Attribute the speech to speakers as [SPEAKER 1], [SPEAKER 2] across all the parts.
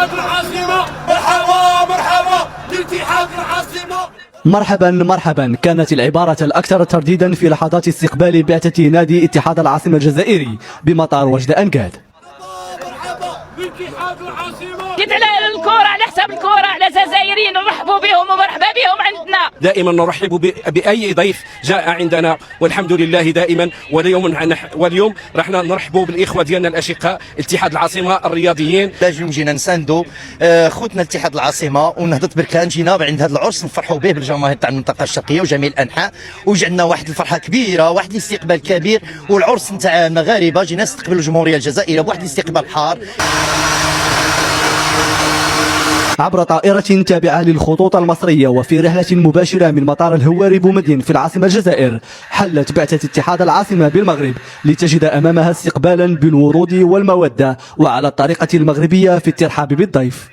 [SPEAKER 1] لاتحاد العاصمة. مرحبا مرحبا لاتحاد العاصمة.
[SPEAKER 2] مرحبا مرحبا كانت العبارة الأكثر ترديدا في لحظات استقبال بعثة نادي اتحاد العاصمة الجزائري بمطار وجد أنقاد.
[SPEAKER 1] مرحبا لاتحاد العاصمة.
[SPEAKER 3] جيت على الكورة على حساب الكورة على الجزائريين، نرحبوا بهم ومرحبا بهم عندنا.
[SPEAKER 4] دائما نرحب بأي ضيف جاء عندنا والحمد لله دائما. واليوم راح نرحبوا بالإخوة ديالنا الأشقاء اتحاد العاصمة الرياضيين.
[SPEAKER 5] اليوم جينا نساندوا خوتنا اتحاد العاصمة ونهضة بركان. جينا عند هذا العرس نفرحوا به بالجماهير تاع المنطقة الشرقية وجميع الأنحاء، وجعلنا واحد الفرحة كبيرة، واحد الاستقبال كبير، والعرس نتاع المغاربة جينا نستقبلوا الجمهورية الجزائرية بواحد الاستقبال حار.
[SPEAKER 2] عبر طائرة تابعة للخطوط المصرية وفي رحلة مباشرة من مطار الهواري بومدين في العاصمة الجزائر، حلت بعثة اتحاد العاصمة بالمغرب لتجد أمامها استقبالا بالورود والمودة وعلى الطريقة المغربية في الترحاب بالضيف.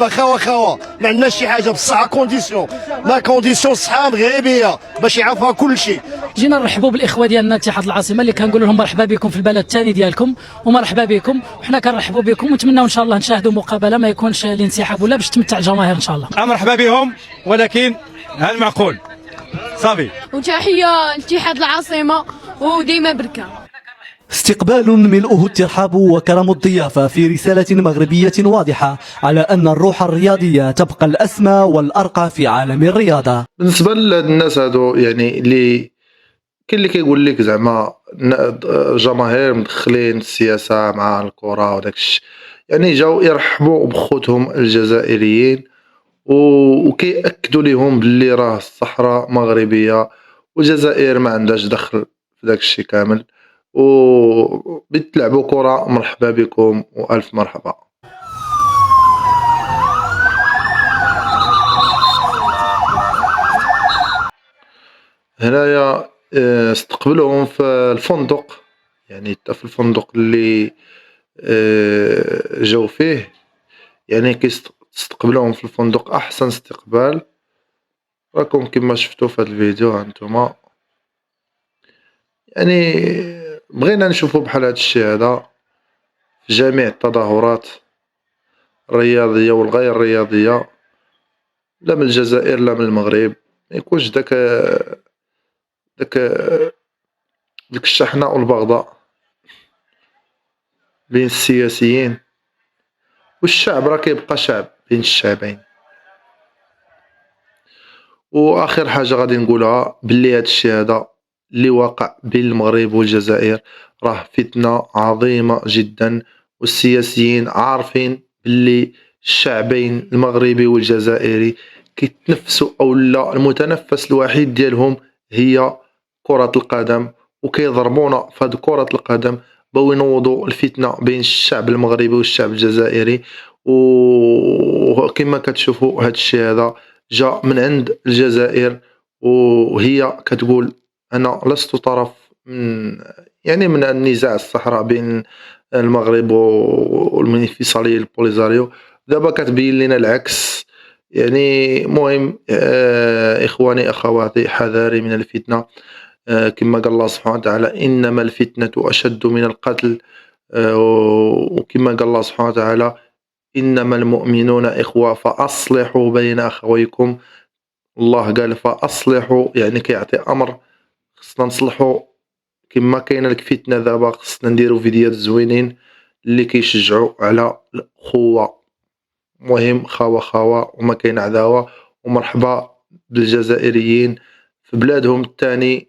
[SPEAKER 6] خوا ما عندناش شي حاجه بصح كونديسيون، لا كونديسيون صحه مغربيه باش يعرفها كل شيء.
[SPEAKER 7] جينا نرحبوا بالاخوه ديالنا اتحاد العاصمه اللي كنقولوا لهم مرحبا بكم في البلد الثاني ديالكم ومرحبا بكم، وحنا كنرحبوا بكم ونتمنوا ان شاء الله نشاهدوا مقابله ما يكونش الانسحاب ولا باش تمتع الجماهير ان شاء الله.
[SPEAKER 8] مرحبا بهم ولكن هل معقول صافي.
[SPEAKER 9] وتحيه لاتحاد العاصمه وديما بركه.
[SPEAKER 2] استقبال ملؤه الترحاب وكرم الضيافة في رسالة مغربية واضحة على أن الروح الرياضية تبقى الأسمى والأرقى في عالم الرياضة.
[SPEAKER 10] بالنسبة للناس هادو يعني اللي كاين اللي كيقول لك زعما جماهير مدخلين السياسة مع الكرة وداكشي، يعني جاو يرحبوا بخوتهم الجزائريين وكيأكدوا لهم باللي راه الصحراء مغربية والجزائر ما عندهاش دخل في داكشي كامل، وبتلعبوا كرة مرحبا بكم وألف مرحبا. هنايا استقبلوهم في الفندق، يعني في الفندق اللي جاو فيه، يعني كيستقبلوهم في الفندق أحسن استقبال. راكم كما شفتوا في هذا الفيديو هانتوما، يعني بغينا نشوفوا بحال هذا الشيء هذا في جميع التظاهرات الرياضية والغير الرياضية، لا من الجزائر لا من المغرب، ما يكونش داك الشحناء والبغضاء بين السياسيين، والشعب راه كيبقى شعب بين الشعبين. واخر حاجة غادي نقولها باللي هذا الشيء هذا اللي واقع بين المغرب والجزائر راه فتنة عظيمة جدا، والسياسيين عارفين باللي الشعبين المغربي والجزائري كيتنفسوا او لا المتنفس الوحيد ديالهم هي كرة القدم، وكيضربونا في هذه كرة القدم باو ينوضوا الفتنة بين الشعب المغربي والشعب الجزائري. وكما كتشوفوا هذا الشيء هذا جاء من عند الجزائر، وهي كتقول أنا لست طرف من النزاع الصحراء بين المغرب والانفصالية البوليزاريو. دابا كتبين لنا العكس. يعني مهم إخواني أخواتي حذاري من الفتنة، كما قال الله سبحانه وتعالى إنما الفتنة أشد من القتل، وكما قال الله سبحانه وتعالى إنما المؤمنون إخوة فأصلحوا بين أخويكم. الله قال فأصلحوا، يعني كيعطي أمر خصنا نصلحوا. كما كاينه لك فتنه دابا خصنا نديروا فيديوهات زوينين اللي كيشجعوا على الأخوة. مهم خاوة وما كاين عداوة، ومرحبا بالجزائريين في بلادهم الثاني